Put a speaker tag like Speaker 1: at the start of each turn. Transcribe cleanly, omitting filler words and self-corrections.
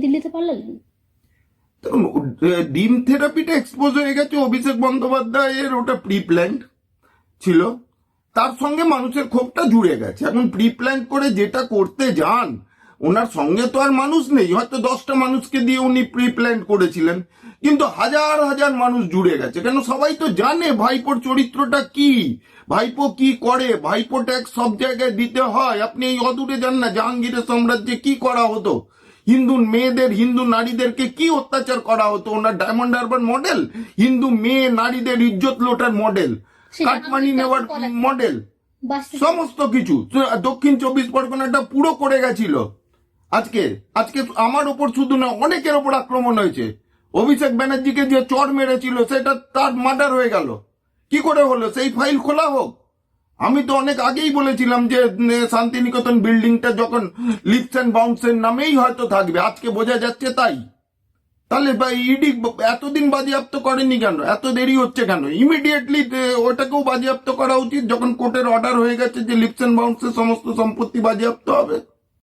Speaker 1: দিল্লিতে পালালেন?
Speaker 2: ডিম থেরাপিটা এক্সপোজ হয়ে গেছে, অভিষেক বন্দ্যোপাধ্যায়ের ওটা প্রি প্ল্যান্ড ছিল, তার সঙ্গে মানুষের ক্ষোভটা জুড়ে গেছে। এখন প্রি প্ল্যান করে যেটা করতে যান, ওনার সঙ্গে তো আর মানুষ নেই, হয়তো 10টা মানুষকে দিয়ে উনি প্রি প্ল্যান করেছিলেন, কিন্তু হাজার হাজার মানুষ জুড়ে গেছে। কেন, সবাই তো জানে ভাইপোর চরিত্রটা কি, ভাইপো কি করে, ভাইপো ট্যাক্স সব জায়গায় দিতে হয়। আপনি এই অদূরে যান না, জাহাঙ্গীরের সাম্রাজ্যে কি করা হতো, হিন্দু মেয়েদের, হিন্দু নারীদেরকে কি অত্যাচার করা হতো। ওনার ডায়মন্ড হারবার মডেল, হিন্দু মেয়ে নারীদের ইজ্জত লোটার মডেল, কাটমানি নেওয়ার মডেল, সমস্ত কিছু দক্ষিণ 24 পরগনাটা পুরো করে গেছিল। আজকে আজকে আমার ওপর শুধু না, অনেকের ওপর আক্রমণ হয়েছে। অভিষেক ব্যানার্জিকে যে চর মেরেছিল, সেটা তার মার্ডার হয়ে গেল। কি করে হলো? সেই ফাইল খোলা হোক। আমি তো অনেক আগেই বলেছিলাম যে শান্তিনিকেতন বিল্ডিংটা যখন লিপস অ্যান্ড বাউন্সের নামেই হয়তো থাকবে, আজকে বোঝা যাচ্ছে তাই। তাহলে ইডি এতদিন বাজেয়াপ্ত করেনি কেন, এত দেরি হচ্ছে কেন? ইমিডিয়েটলি ওটাকেও বাজেয়াপ্ত করা উচিত, যখন কোর্টের অর্ডার হয়ে গেছে যে লিপস অ্যান্ড বাউন্সের সমস্ত সম্পত্তি বাজেয়াপ্ত হবে।